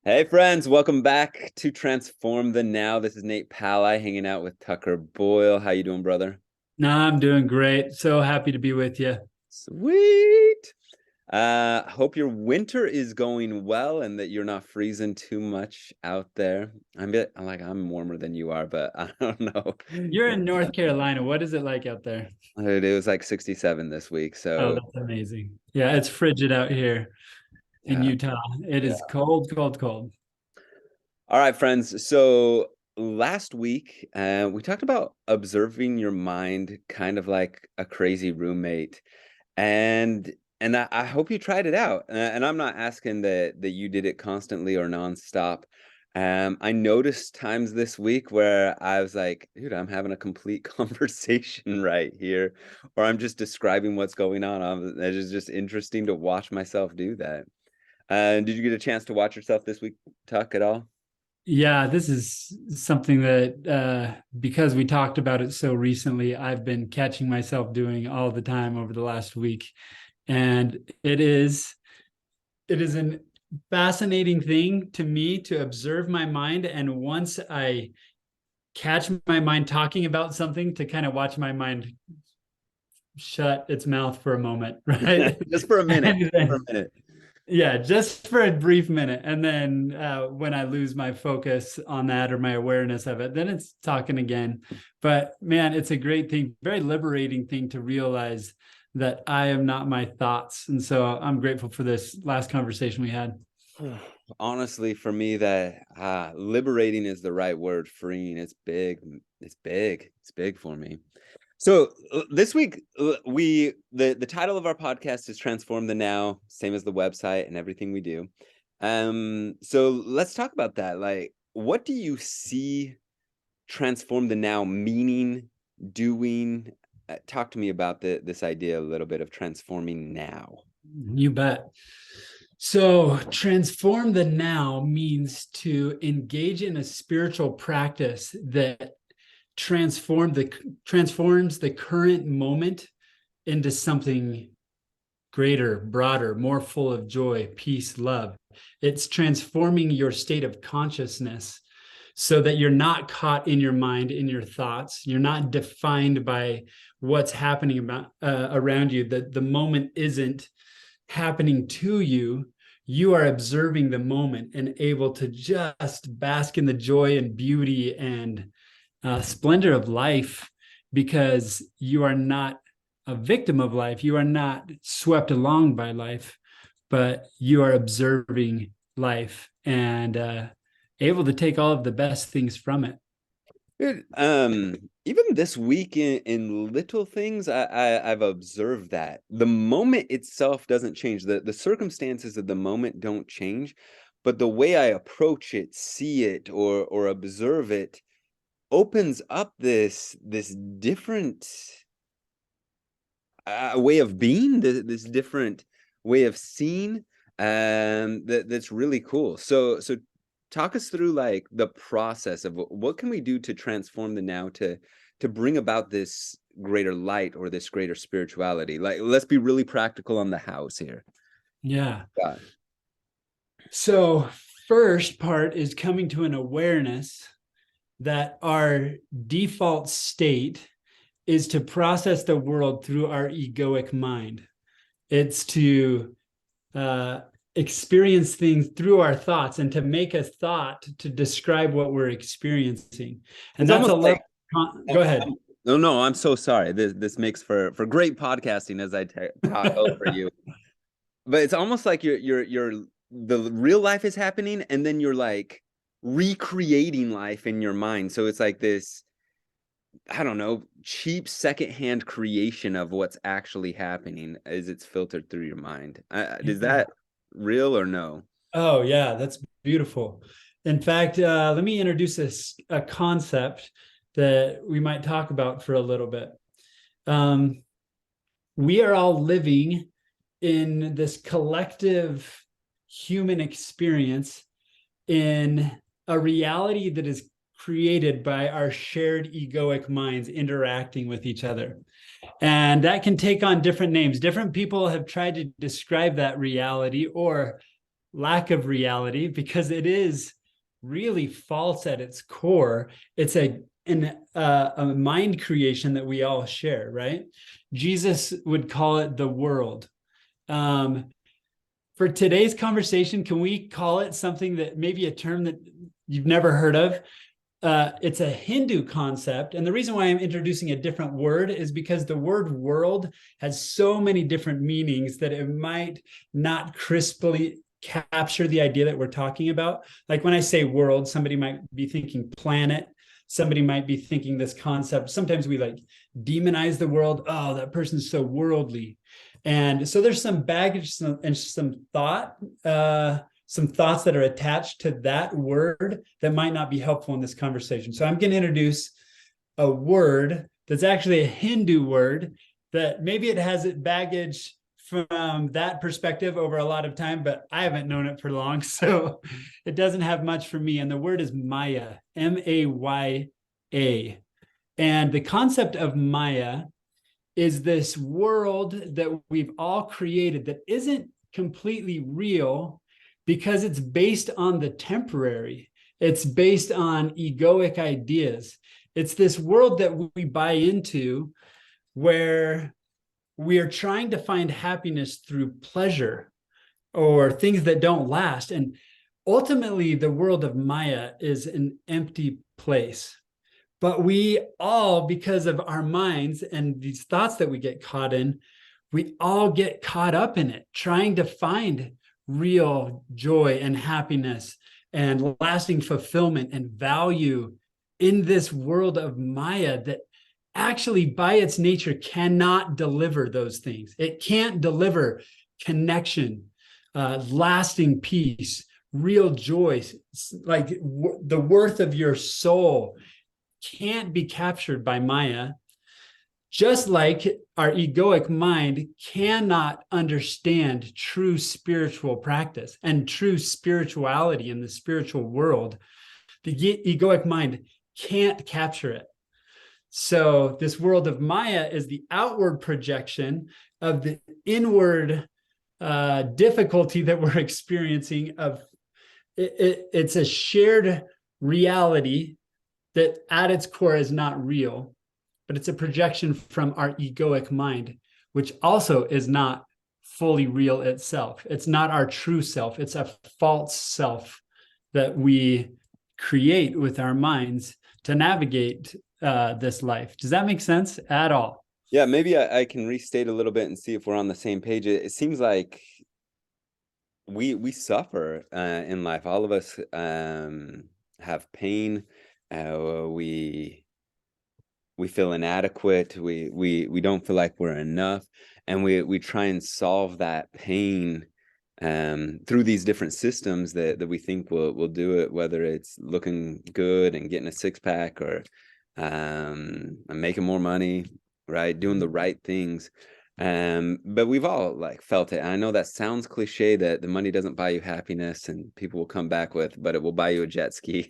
Hey friends, welcome back to Transform the Now. This is Nate Pally hanging out with Tucker Boyle. How you doing, brother? No, I'm doing great. So happy to be with you. Sweet. Hope your winter is going well and that you're not freezing too much out there. I'm warmer than you are, but I don't know. You're in North Carolina. What is it like out there? It was like 67 this week, Oh, so that's amazing. Yeah, it's frigid out here in yeah. Utah. It Yeah. is cold, cold, cold. All right, friends. So last week, we talked about observing your mind, kind of like a crazy roommate. And I hope you tried it out. And I'm not asking that you did it constantly or nonstop. I noticed times this week where I was like, dude, I'm having a complete conversation right here, or I'm just describing what's going on. It is just interesting to watch myself do that. Did you get a chance to watch yourself this week, Tuck, at all? Yeah, this is something that because we talked about it so recently, I've been catching myself doing all the time over the last week. And it is an fascinating thing to me to observe my mind. And once I catch my mind talking about something, to kind of watch my mind shut its mouth for a moment, right? Just for a minute. And For a then, minute. yeah, just for a brief minute. And then when I lose my focus on that or my awareness of it, then it's talking again. But man, it's a great thing, very liberating thing to realize that I am not my thoughts. And so I'm grateful for this last conversation we had. Honestly, for me, that liberating is the right word. Freeing, it's big. It's big. It's big for me. So this week, the title of our podcast is Transform the Now, same as the website and everything we do. So let's talk about that. Like, what do you see transform the now meaning, doing? Talk to me about this idea a little bit of transforming now. You bet. So, transform the now means to engage in a spiritual practice that transforms the current moment into something greater, broader, more full of joy, peace, love. It's transforming your state of consciousness so that you're not caught in your mind, in your thoughts. You're not defined by what's happening around you. That the moment isn't happening to you. You are observing the moment and able to just bask in the joy and beauty and splendor of life because you are not a victim of life. You are not swept along by life, but you are observing life and able to take all of the best things from it. Dude, even this week in little things, I've observed that the moment itself doesn't change. The circumstances of the moment don't change, but the way I approach it, see it, or observe it opens up this different way of being, this different way of seeing, that's really cool. So talk us through like the process of what can we do to transform the now to bring about this greater light or this greater spirituality. Like, let's be really practical on the house here. Yeah. Yeah. So, first part is coming to an awareness that our default state is to process the world through our egoic mind. It's to uh, experience things through our thoughts and to make a thought to describe what we're experiencing. And It's that's a almost level. like Go ahead. no, no, I'm so sorry. This makes for great podcasting as I talk over you. But it's almost like you're the real life is happening and then you're like recreating life in your mind. So it's like this, I don't know, cheap secondhand creation of what's actually happening as it's filtered through your mind. Is Yeah. that real or no? Oh, yeah, that's beautiful. In fact, let me introduce a concept that we might talk about for a little bit. Um, we are all living in this collective human experience in a reality that is created by our shared egoic minds interacting with each other. And that can take on different names. Different people have tried to describe that reality or lack of reality, because it is really false at its core. It's a mind creation that we all share, right? Jesus would call it the world. Um, for today's conversation, can we call it something that maybe a term that you've never heard of? It's a Hindu concept. And the reason why I'm introducing a different word is because the word world has so many different meanings that it might not crisply capture the idea that we're talking about. Like when I say world, somebody might be thinking planet. Somebody might be thinking this concept. Sometimes we like demonize the world. Oh, that person's so worldly. And so there's some baggage and some thoughts that are attached to that word that might not be helpful in this conversation. So I'm going to introduce a word that's actually a Hindu word that maybe it has it baggage from that perspective over a lot of time, but I haven't known it for long. So it doesn't have much for me. And the word is Maya, Maya. And the concept of Maya is this world that we've all created that isn't completely real because it's based on the temporary. It's based on egoic ideas. It's this world that we buy into where we are trying to find happiness through pleasure or things that don't last. And ultimately, the world of Maya is an empty place. But we all, because of our minds and these thoughts that we get caught in, we all get caught up in it, trying to find real joy and happiness and lasting fulfillment and value in this world of Maya that actually, by its nature, cannot deliver those things. It can't deliver connection, lasting peace, real joy, like the worth of your soul can't be captured by Maya, just like our egoic mind cannot understand true spiritual practice and true spirituality in the spiritual world. The egoic mind can't capture it. So this world of Maya is the outward projection of the inward difficulty that we're experiencing. It's a shared reality that at its core is not real, but it's a projection from our egoic mind, which also is not fully real itself. It's not our true self. It's a false self that we create with our minds to navigate this life. Does that make sense at all? Yeah, maybe I can restate a little bit and see if we're on the same page. It seems like we suffer in life. All of us have pain. We feel inadequate. We don't feel like we're enough, and we try and solve that pain through these different systems that we think will do it, whether it's looking good and getting a six pack or making more money, right? Doing the right things. But we've all like felt it. And I know that sounds cliche that the money doesn't buy you happiness and people will come back with, but it will buy you a jet ski.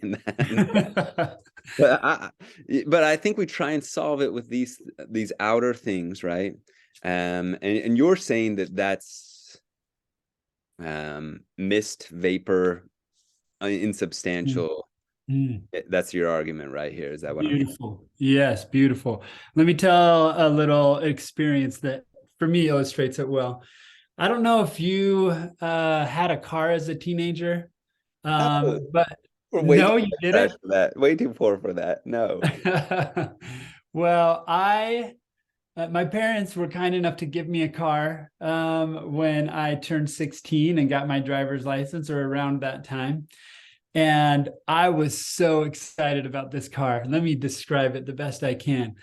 But I think we try and solve it with these outer things, right? And you're saying that that's mist, vapor, insubstantial. Mm. That's your argument right here. Is that what I'm hearing? Beautiful. Yes, beautiful. Let me tell a little experience that for me illustrates it well. I don't know if you had a car as a teenager, Oh, but we're way too no, you fresh didn't. for that. Way too poor for that. No. Well, my parents were kind enough to give me a car when I turned 16 and got my driver's license or around that time. And I was so excited about this car. Let me describe it the best I can.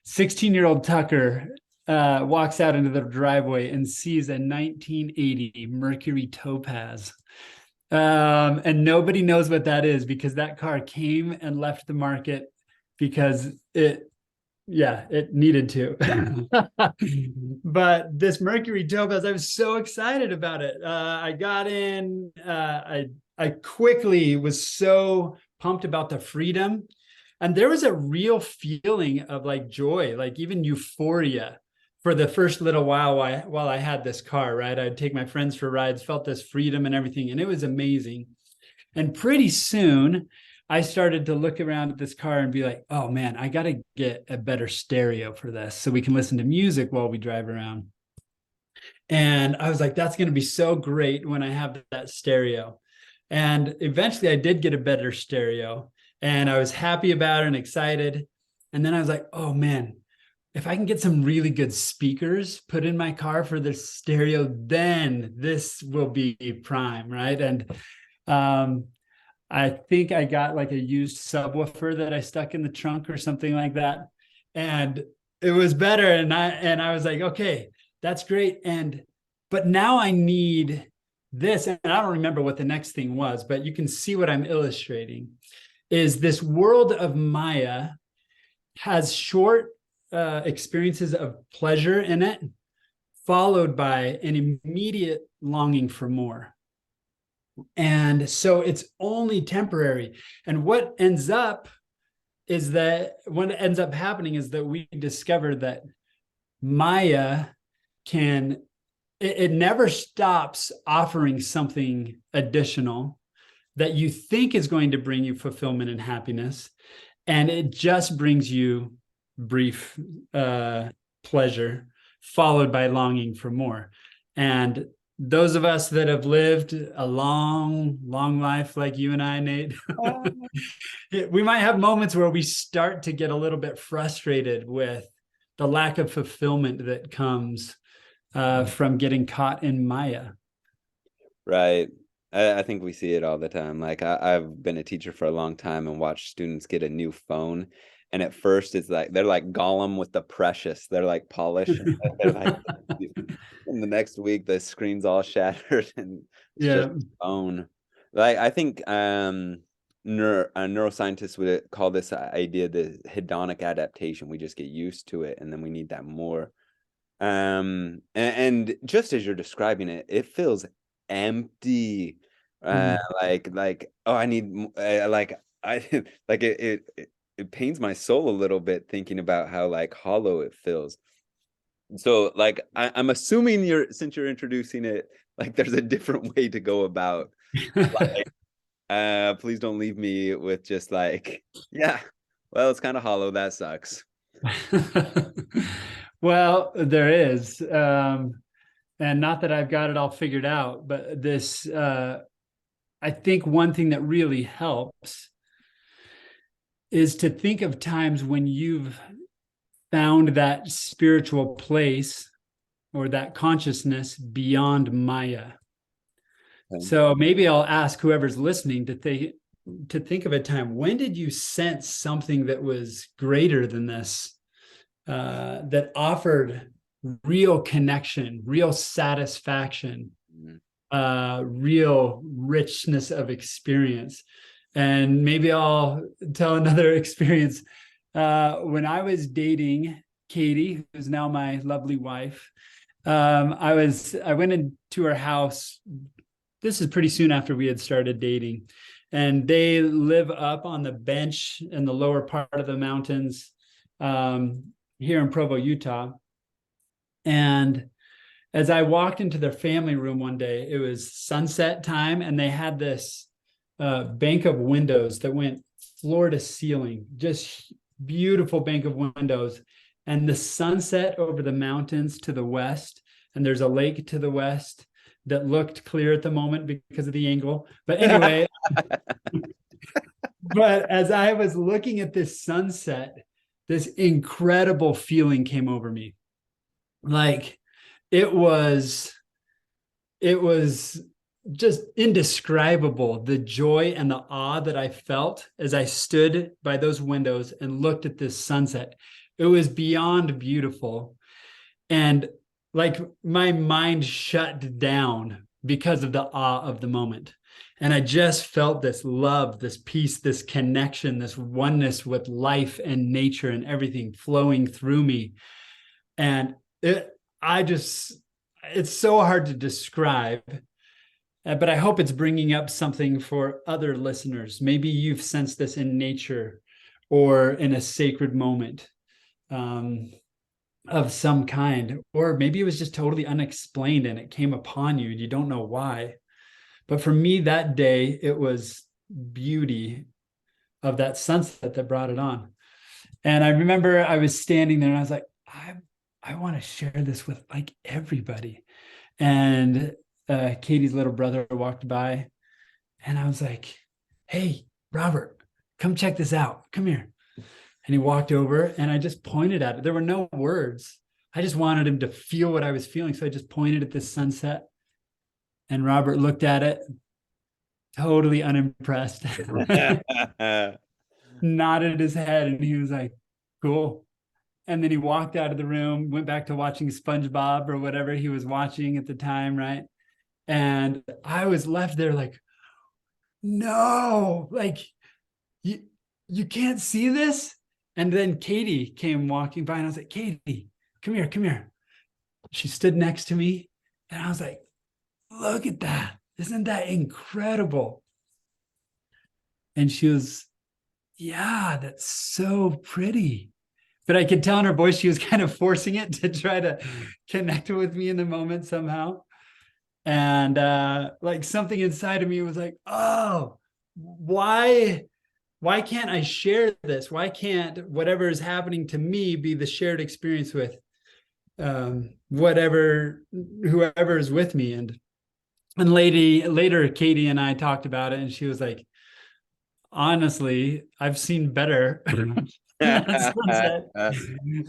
16-year-old Tucker walks out into the driveway and sees a 1980 Mercury Topaz. And nobody knows what that is because that car came and left the market because it needed to. But this Mercury Topaz, I was so excited about it. I got in, I quickly was so pumped about the freedom. And there was a real feeling of like joy, like even euphoria for the first little while I had this car, right? I'd take my friends for rides, felt this freedom and everything, and it was amazing. And pretty soon, I started to look around at this car and be like, oh man, I got to get a better stereo for this so we can listen to music while we drive around. And I was like, that's going to be so great when I have that stereo. And eventually I did get a better stereo and I was happy about it and excited. And then I was like, oh man, if I can get some really good speakers put in my car for the stereo, then this will be prime, right? And um, I think I got like a used subwoofer that I stuck in the trunk or something like that. And it was better. And I was like, okay, that's great. And but now I need this. And I don't remember what the next thing was, but you can see what I'm illustrating is this world of Maya has short experiences of pleasure in it, followed by an immediate longing for more. And so it's only temporary. And what ends up happening is that we discover that Maya can, it never stops offering something additional that you think is going to bring you fulfillment and happiness. And it just brings you brief pleasure, followed by longing for more. And those of us that have lived a long, long life like you and I, Nate, we might have moments where we start to get a little bit frustrated with the lack of fulfillment that comes from getting caught in Maya. Right. I think we see it all the time. Like I've been a teacher for a long time and watched students get a new phone. And at first it's like they're like Gollum with the precious. They're like polished. They're like in the next week the screen's all shattered and it's just Yeah. a phone. Like I think neuroscientists would call this idea the hedonic adaptation. We just get used to it and then we need that more. And just as you're describing it, it feels empty. Mm. Like oh, I need like I like it pains my soul a little bit thinking about how like hollow it feels. So like I'm assuming since you're introducing it, like there's a different way to go about. Like, please don't leave me with just like, yeah, well, it's kind of hollow. That sucks. Well, there is. And not that I've got it all figured out, but I think one thing that really helps is to think of times when you've found that spiritual place or that consciousness beyond Maya. Okay. So maybe I'll ask whoever's listening to think of a time when did you sense something that was greater than this, that offered real connection, real satisfaction, Mhm. real richness of experience. And maybe I'll tell another experience. When I was dating Katie, who's now my lovely wife, I went into her house. This is pretty soon after we had started dating, and they live up on the bench in the lower part of the mountains here in Provo, Utah. And as I walked into their family room one day, it was sunset time, and they had this bank of windows that went floor to ceiling, just beautiful bank of windows, and the sunset over the mountains to the west, and there's a lake to the west that looked clear at the moment because of the angle. But anyway, but as I was looking at this sunset, this incredible feeling came over me. Like it was it was just indescribable, the joy and the awe that I felt as I stood by those windows and looked at this sunset. It was beyond beautiful. And like my mind shut down because of the awe of the moment. And I just felt this love, this peace, this connection, this oneness with life and nature and everything flowing through me. And I just, it's so hard to describe, but I hope it's bringing up something for other listeners. Maybe you've sensed this in nature or in a sacred moment. Um, of some kind, or maybe it was just totally unexplained and it came upon you and you don't know why. But for me that day, it was beauty of that sunset that brought it on. And I remember I was standing there and I was like, I want to share this with like everybody. And Katie's little brother walked by and I was like, hey, Robert, come check this out. Come here. And he walked over and I just pointed at it. There were no words. I just wanted him to feel what I was feeling. So I just pointed at this sunset and Robert looked at it, totally unimpressed, nodded his head, and he was like, cool. And then he walked out of the room, went back to watching SpongeBob or whatever he was watching at the time, right? And I was left there like, no, like you you can't see this. And then Katie came walking by and I was like, Katie, come here, come here. She stood next to me and I was like, look at that. Isn't that incredible? And she was, yeah, that's so pretty. But I could tell in her voice she was kind of forcing it to try to connect with me in the moment somehow. And like something inside of me was like, oh, why can't I share this? Why can't whatever is happening to me be the shared experience with whatever whoever is with me? And later Katie and I talked about it, and she was like, honestly, I've seen better than that sunset.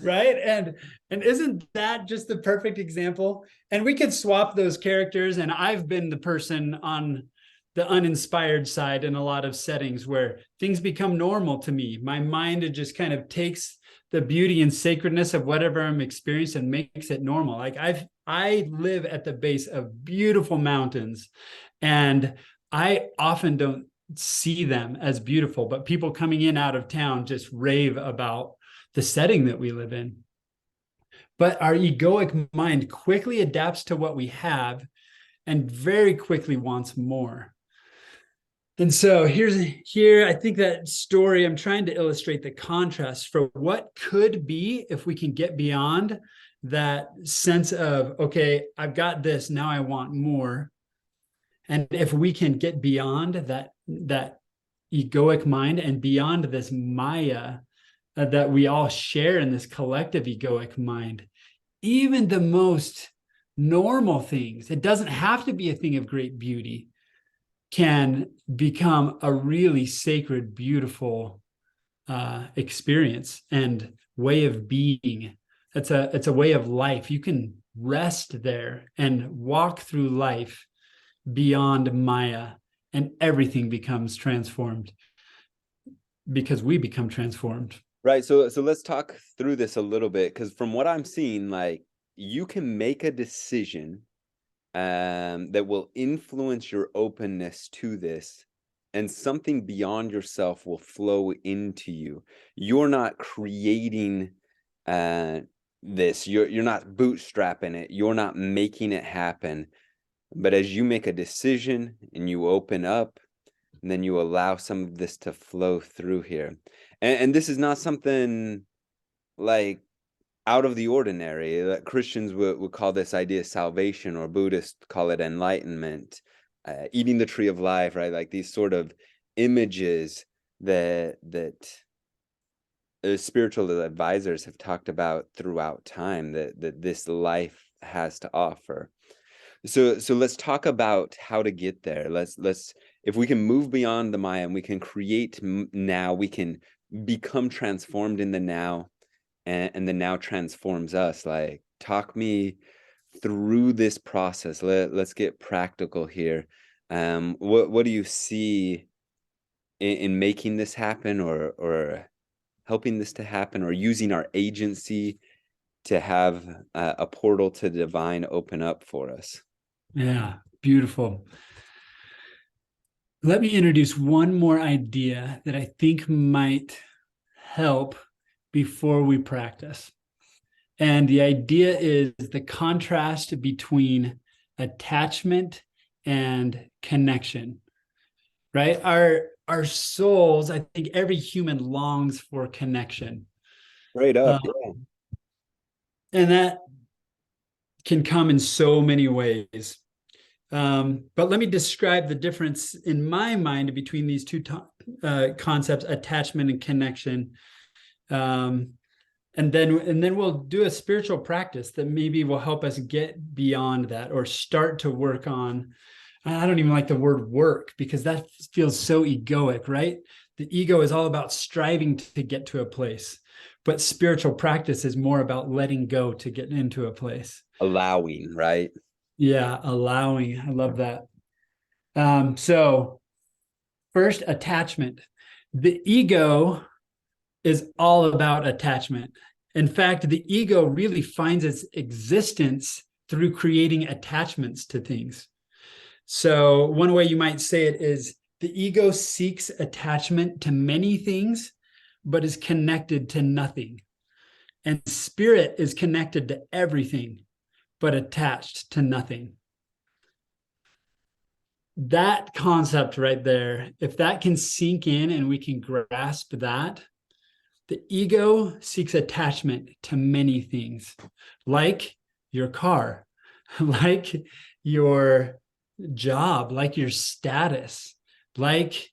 Right. And isn't that just the perfect example? And we could swap those characters. And I've been the person on the uninspired side in a lot of settings where things become normal to me. My mind, it just kind of takes the beauty and sacredness of whatever I'm experiencing and makes it normal. Like I live at the base of beautiful mountains, and I often don't see them as beautiful, but people coming in out of town just rave about the setting that we live in. But our egoic mind quickly adapts to what we have and very quickly wants more. And so here, I think that story, I'm trying to illustrate the contrast for what could be if we can get beyond that sense of, okay, I've got this, now I want more. And if we can get beyond that egoic mind and beyond this Maya that we all share in this collective egoic mind, even the most normal things, it doesn't have to be a thing of great beauty, can become a really sacred, beautiful experience and way of being. It's a way of life. You can rest there and walk through life beyond Maya, and everything becomes transformed because we become transformed. Right. So let's talk through this a little bit, because from what I'm seeing, like you can make a decision that will influence your openness to this, and something beyond yourself will flow into you. You're not creating this. You're not bootstrapping it. You're not making it happen. But as you make a decision and you open up, and then you allow some of this to flow through here. And this is not something like out of the ordinary. That Christians would call this idea salvation, or Buddhists call it enlightenment, eating the tree of life, right? Like these sort of images that spiritual advisors have talked about throughout time, that this life has to offer. So let's talk about how to get there. Let's if we can move beyond the Maya and we can create now, we can become transformed in the now, and the now transforms us. Like, talk me through this process. Let's get practical here. What do you see in making this happen, or helping this to happen, or using our agency to have a portal to the divine open up for us? Yeah, beautiful. Let me introduce one more idea that I think might help before we practice. And the idea is the contrast between attachment and connection, right? Our souls, I think every human longs for connection. Straight up, Uh, yeah. And that can come in so many ways. But let me describe the difference in my mind between these two concepts, attachment and connection. Um, and then we'll do a spiritual practice that maybe will help us get beyond that or start to work on. I don't even like the word work because that feels so egoic, right? The ego is all about striving to get to a place, but spiritual practice is more about letting go to get into a place. Allowing, right? Yeah, allowing. I love that. So first, attachment. The ego is all about attachment. In fact, the ego really finds its existence through creating attachments to things. So, one way you might say it is the ego seeks attachment to many things, but is connected to nothing. And spirit is connected to everything, but attached to nothing. That concept right there, if that can sink in and we can grasp that, the ego seeks attachment to many things, like your car, like your job, like your status, like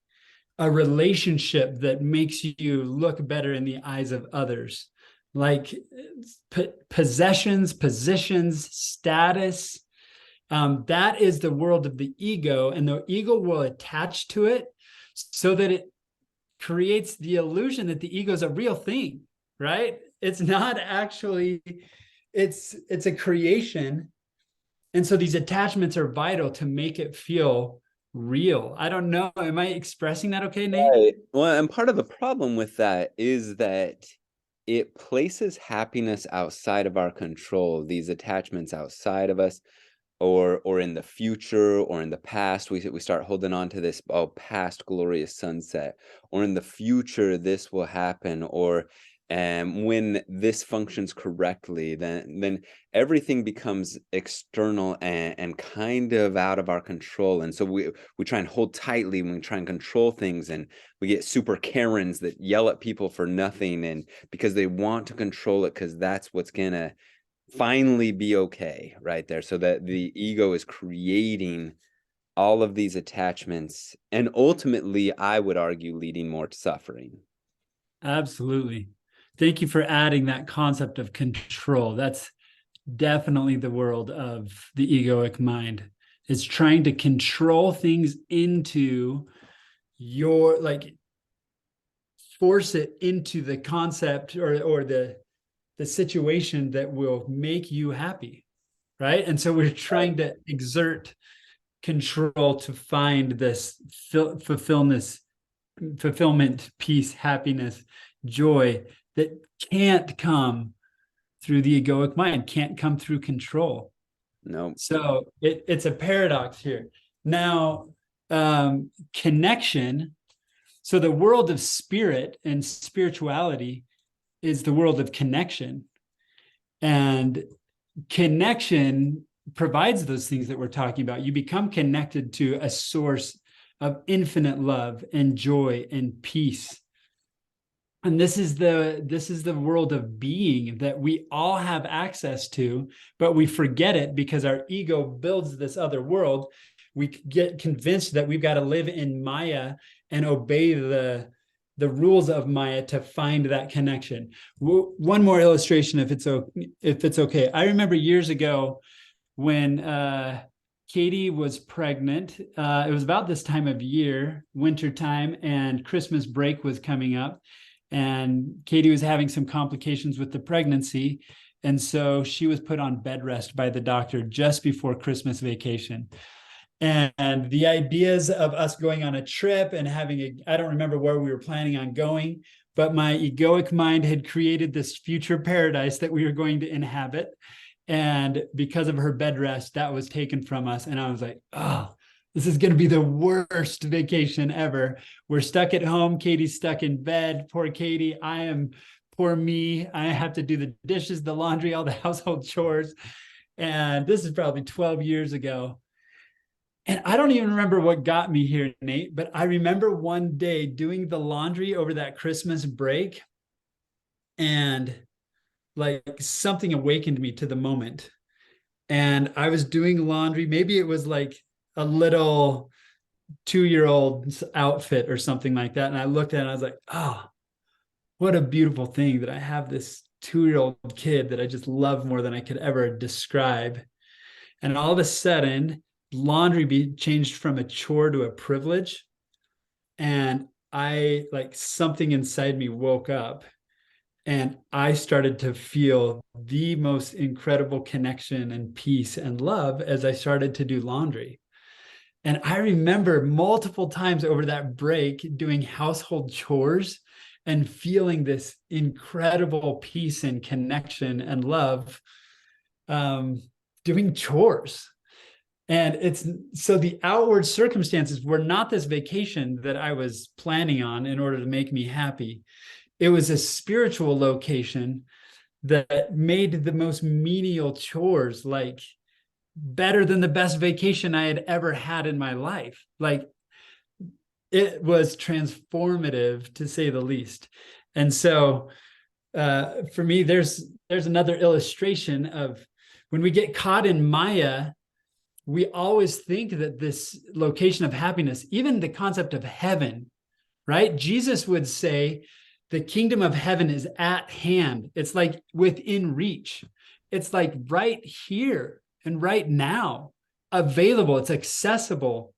a relationship that makes you look better in the eyes of others, like possessions, positions, status. That is the world of the ego, and the ego will attach to it so that it creates the illusion that the ego is a real thing, right? It's not actually, it's a creation. And so these attachments are vital to make it feel real. I don't know. Am I expressing that okay, Nate? Right. Well, and part of the problem with that is that it places happiness outside of our control, these attachments outside of us, or in the future or in the past. We start holding on to this, oh, past glorious sunset, or in the future this will happen, or when this functions correctly, then everything becomes external and kind of out of our control. And so we try and hold tightly when we try and control things, and we get super Karens that yell at people for nothing, and because they want to control it, because that's what's gonna finally be okay right there. So that the ego is creating all of these attachments, and ultimately I would argue leading more to suffering. Absolutely. Thank you for adding that concept of control. That's definitely the world of the egoic mind. It's trying to control things into your, like, force it into the concept or the situation that will make you happy, right? And so we're Right. trying to exert control to find this fulfillment, peace, happiness, joy that can't come through the egoic mind, can't come through control. No. So it's a paradox here. Now, connection. So the world of spirit and spirituality is the world of connection. And connection provides those things that we're talking about. You become connected to a source of infinite love and joy and peace. And this is the world of being that we all have access to, but we forget it because our ego builds this other world. We get convinced that we've got to live in Maya and obey the rules of Maya to find that connection. One more illustration, if it's okay. I remember years ago when Katie was pregnant. It was about this time of year, winter time, and Christmas break was coming up. And Katie was having some complications with the pregnancy. And so she was put on bed rest by the doctor just before Christmas vacation. And the ideas of us going on a trip and I don't remember where we were planning on going, but my egoic mind had created this future paradise that we were going to inhabit. And because of her bed rest, that was taken from us. And I was like, oh, this is going to be the worst vacation ever. We're stuck at home. Katie's stuck in bed. Poor Katie. Poor me. I have to do the dishes, the laundry, all the household chores. And this is probably 12 years ago. And I don't even remember what got me here, Nate, but I remember one day doing the laundry over that Christmas break. And like something awakened me to the moment. And I was doing laundry. Maybe it was like a little 2-year old's outfit or something like that. And I looked at it and I was like, oh, what a beautiful thing that I have this 2-year old kid that I just love more than I could ever describe. And all of a sudden, laundry changed from a chore to a privilege. And I, like, something inside me woke up and I started to feel the most incredible connection and peace and love as I started to do laundry. And I remember multiple times over that break doing household chores and feeling this incredible peace and connection and love, um, doing chores. And it's so the outward circumstances were not this vacation that I was planning on in order to make me happy. It was a spiritual location that made the most menial chores like better than the best vacation I had ever had in my life. Like, it was transformative to say the least. And so for me, there's another illustration of when we get caught in Maya, we always think that this location of happiness, even the concept of heaven, right? Jesus would say, the kingdom of heaven is at hand. It's like within reach. It's like right here and right now, available. It's accessible.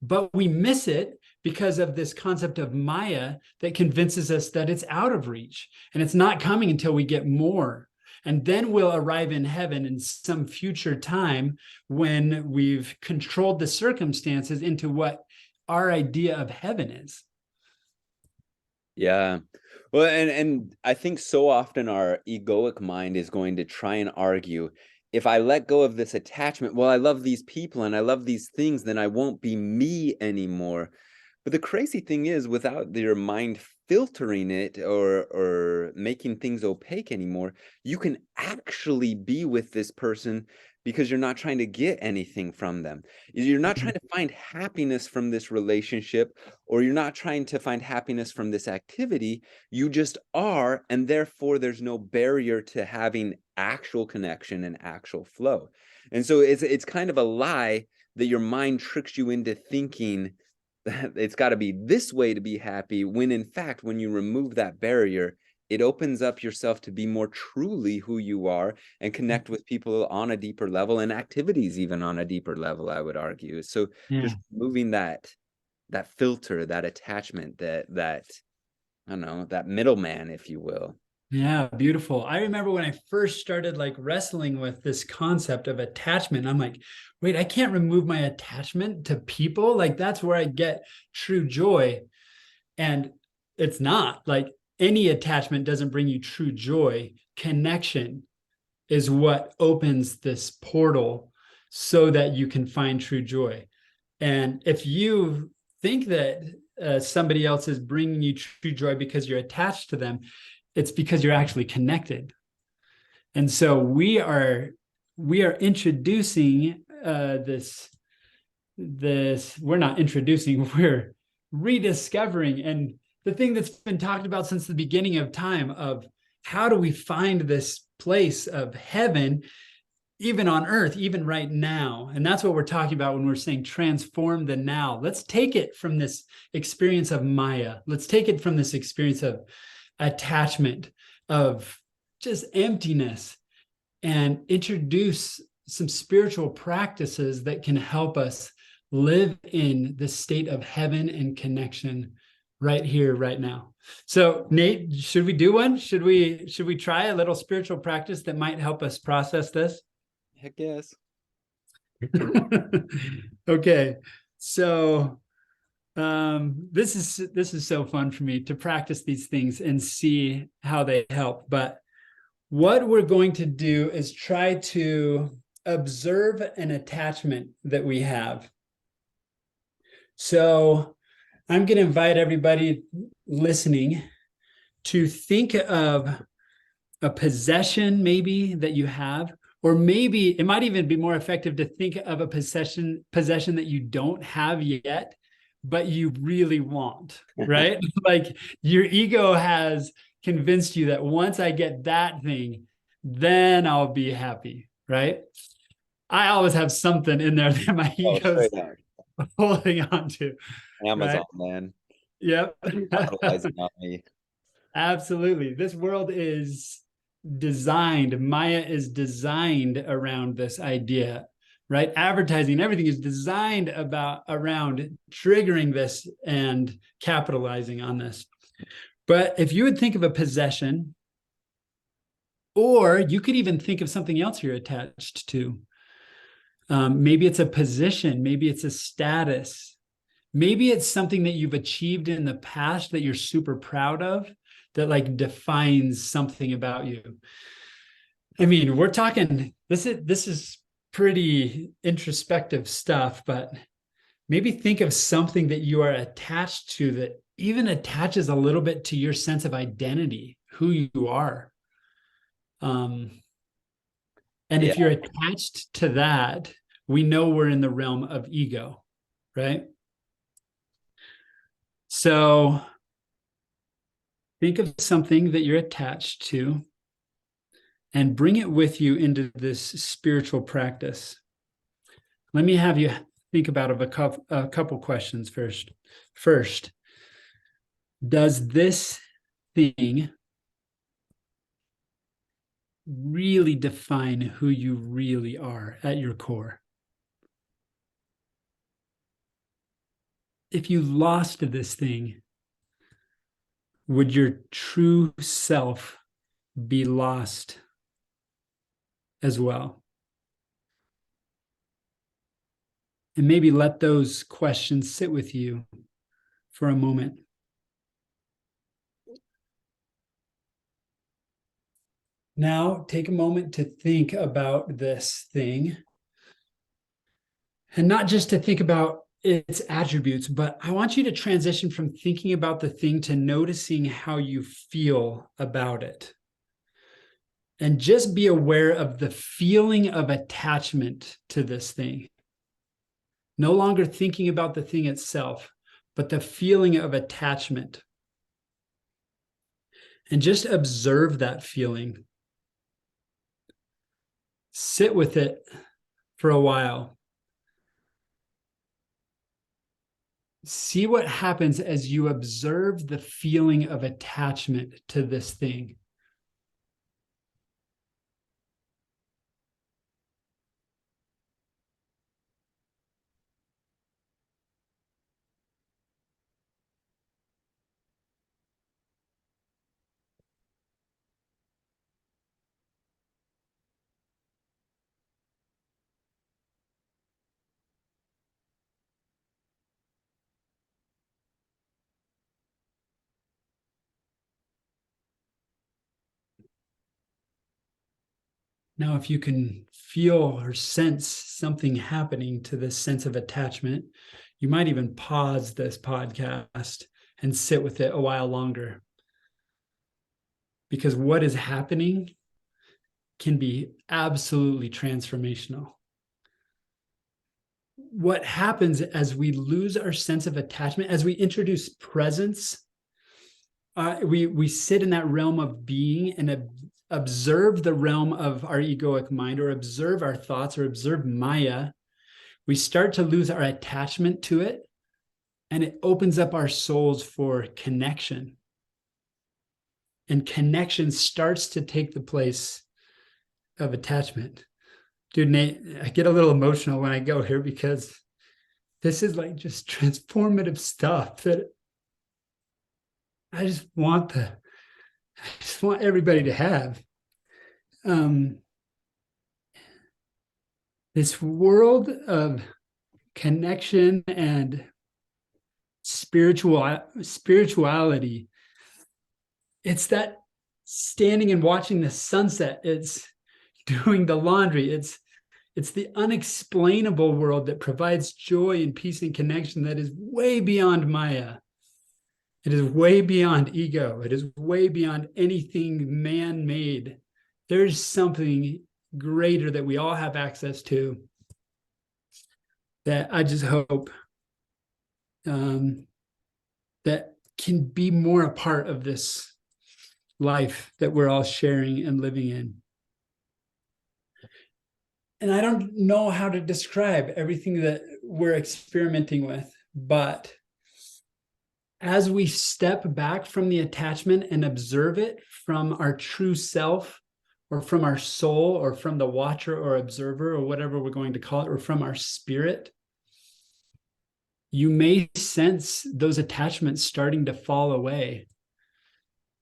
But we miss it because of this concept of Maya that convinces us that it's out of reach and it's not coming until we get more. And then we'll arrive in heaven in some future time when we've controlled the circumstances into what our idea of heaven is. Yeah. Well, and I think so often our egoic mind is going to try and argue, if I let go of this attachment, well, I love these people and I love these things, then I won't be me anymore. But the crazy thing is, without your mind filtering it or making things opaque anymore, you can actually be with this person because you're not trying to get anything from them. You're not trying to find happiness from this relationship, or you're not trying to find happiness from this activity. You just are, and therefore there's no barrier to having actual connection and actual flow. And so it's kind of a lie that your mind tricks you into thinking that it's got to be this way to be happy, when in fact, when you remove that barrier, it opens up yourself to be more truly who you are and connect with people on a deeper level, and activities even on a deeper level, I would argue. So Yeah. just moving that filter, that attachment, that I don't know, that middleman, if you will. Yeah, beautiful. I remember when I first started like wrestling with this concept of attachment, I'm like, wait, I can't remove my attachment to people. Like, that's where I get true joy. And it's not like any attachment doesn't bring you true joy. Connection is what opens this portal so that you can find true joy. And if you think that somebody else is bringing you true joy because you're attached to them, it's because you're actually connected. And so we are introducing this we're not introducing, we're rediscovering, and the thing that's been talked about since the beginning of time, of how do we find this place of heaven even on earth, even right now. And that's what we're talking about when we're saying transform the now. Let's take it from this experience of Maya. Let's take it from this experience of attachment, of just emptiness, and introduce some spiritual practices that can help us live in the state of heaven and connection right here, right now. So, Nate, should we do one? Should we try a little spiritual practice that might help us process this? Heck yes. Okay. So this is so fun for me to practice these things and see how they help. But what we're going to do is try to observe an attachment that we have. So I'm going to invite everybody listening to think of a possession maybe that you have, or maybe it might even be more effective to think of a possession that you don't have yet, but you really want, right? Like, your ego has convinced you that once I get that thing, then I'll be happy, right? I always have something in there that my Oh, ego's straight up. holding on to, right? Amazon, man. Yep. Capitalizing on me. Absolutely. This world is designed, Maya is designed around this idea, right? Advertising, everything is designed around triggering this and capitalizing on this. But if you would think of a possession, or you could even think of something else you're attached to. Maybe it's a position, maybe it's a status, maybe it's something that you've achieved in the past that you're super proud of, that like defines something about you. I mean, we're talking, this is pretty introspective stuff, but maybe think of something that you are attached to that even attaches a little bit to your sense of identity, who you are. Um, and Yeah. if you're attached to that, we know we're in the realm of ego, right? So think of something that you're attached to and bring it with you into this spiritual practice. Let me have you think about a couple questions first. First, does this thing really define who you really are at your core? If you lost this thing, would your true self be lost as well? And maybe let those questions sit with you for a moment. Now, take a moment to think about this thing, and not just to think about its attributes, but I want you to transition from thinking about the thing to noticing how you feel about it. And just be aware of the feeling of attachment to this thing. No longer thinking about the thing itself, but the feeling of attachment. And just observe that feeling. Sit with it for a while. See what happens as you observe the feeling of attachment to this thing. Now, if you can feel or sense something happening to this sense of attachment, you might even pause this podcast and sit with it a while longer. Because what is happening can be absolutely transformational. What happens as we lose our sense of attachment, as we introduce presence, we sit in that realm of being and observe the realm of our egoic mind, or observe our thoughts, or observe Maya. We start to lose our attachment to it, and it opens up our souls for connection. And connection starts to take the place of attachment. Dude, Nate, I get a little emotional when I go here because this is like just transformative stuff that I just want everybody to have. This world of connection and spirituality, it's that standing and watching the sunset, it's doing the laundry, it's the unexplainable world that provides joy and peace and connection that is way beyond Maya. It is way beyond ego. It is way beyond anything man-made. There's something greater that we all have access to, that I just hope that can be more a part of this life that we're all sharing and living in. And I don't know how to describe everything that we're experimenting with, but as we step back from the attachment and observe it from our true self, or from our soul, or from the watcher or observer, or whatever we're going to call it, or from our spirit, you may sense those attachments starting to fall away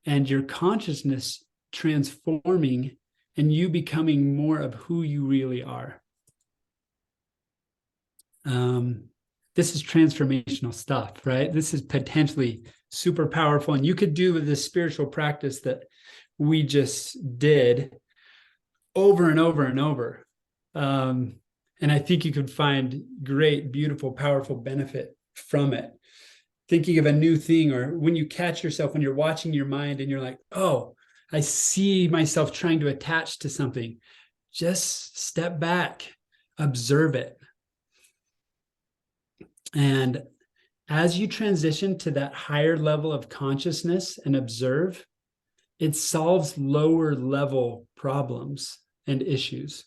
and your consciousness transforming and you becoming more of who you really are. This is transformational stuff, right? This is potentially super powerful. And you could do this spiritual practice that we just did over and over and over. And I think you could find great, beautiful, powerful benefit from it. Thinking of a new thing, or when you catch yourself, when you're watching your mind and you're like, oh, I see myself trying to attach to something, just step back, observe it. And as you transition to that higher level of consciousness and observe, it solves lower level problems and issues.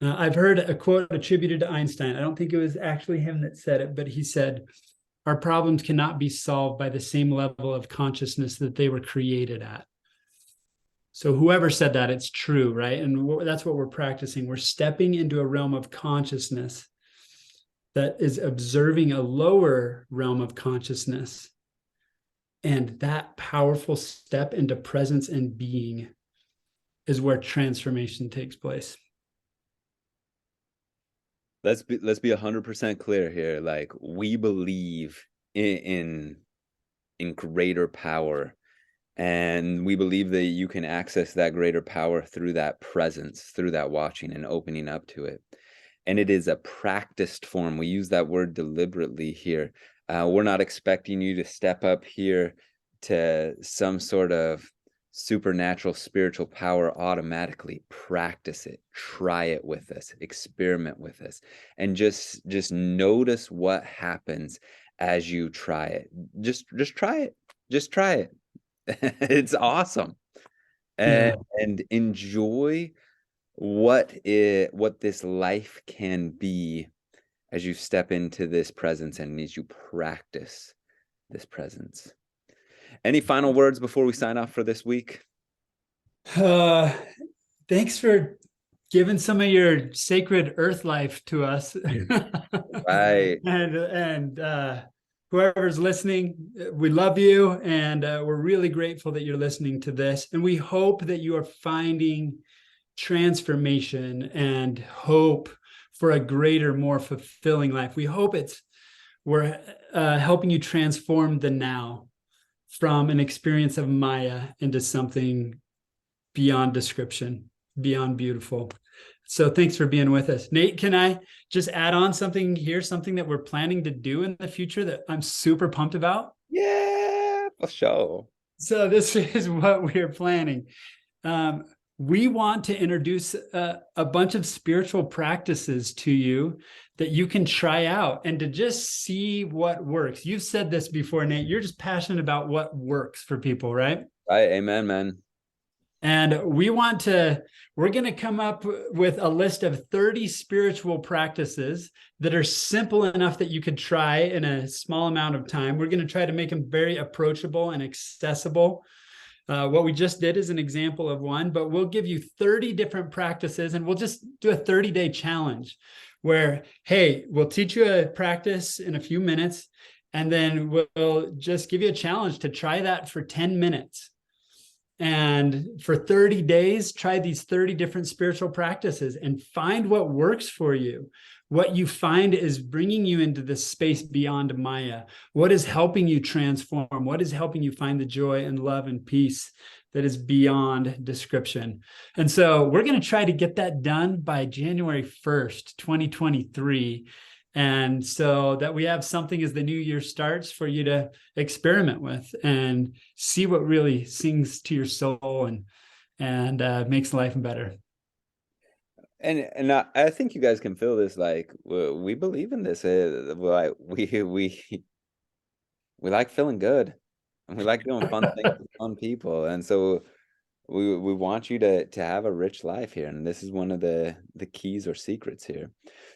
I've heard a quote attributed to Einstein. I don't think it was actually him that said it, but he said, our problems cannot be solved by the same level of consciousness that they were created at. So whoever said that, it's true, right? And that's what we're practicing. We're stepping into a realm of consciousness that is observing a lower realm of consciousness. And that powerful step into presence and being is where transformation takes place. Let's be 100% clear here. Like, we believe in greater power, and we believe that you can access that greater power through that presence, through that watching and opening up to it. And it is a practiced form. We use that word deliberately here. We're not expecting you to step up here to some sort of supernatural spiritual power automatically. Practice it, try it with us, experiment with us, and just notice what happens as you try it. Just try it. Just try it. It's awesome. Yeah. And enjoy what this life can be as you step into this presence and as you practice this presence. Any final words before we sign off for this week? Thanks for giving some of your sacred earth life to us. Right. And whoever's listening, we love you, and we're really grateful that you're listening to this. And we hope that you are finding transformation and hope for a greater, more fulfilling life. We hope we're helping you transform the now from an experience of Maya into something beyond description, beyond beautiful. So thanks for being with us. Nate, can I just add on something here, something that we're planning to do in the future that I'm super pumped about? Yeah, for sure. So this is what we're planning. We want to introduce a bunch of spiritual practices to you that you can try out and to just see what works. You've said this before, Nate. You're just passionate about what works for people, right? Right. Amen, man. And we're going to come up with a list of 30 spiritual practices that are simple enough that you could try in a small amount of time. We're going to try to make them very approachable and accessible. What we just did is an example of one, but we'll give you 30 different practices, and we'll just do a 30-day challenge where, hey, we'll teach you a practice in a few minutes, and then we'll just give you a challenge to try that for 10 minutes. And for 30 days, try these 30 different spiritual practices and find what works for you. What you find is bringing you into this space beyond Maya. What is helping you transform? What is helping you find the joy and love and peace that is beyond description? And so we're going to try to get that done by January 1st, 2023. And so that we have something as the new year starts for you to experiment with and see what really sings to your soul and makes life better. And I think you guys can feel this. Like, we believe in this. Like we like feeling good. We like doing fun things with fun people. And so we want you to have a rich life here, and this is one of the keys or secrets here.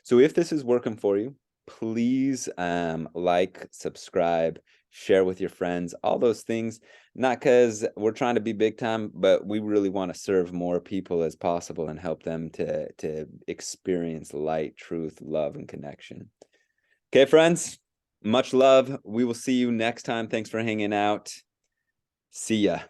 So if this is working for you, please like, subscribe, share with your friends, all those things. Not because we're trying to be big time, but we really want to serve more people as possible and help them to experience light, truth, love, and connection. Okay, friends, much love. We will see you next time. Thanks for hanging out. See ya.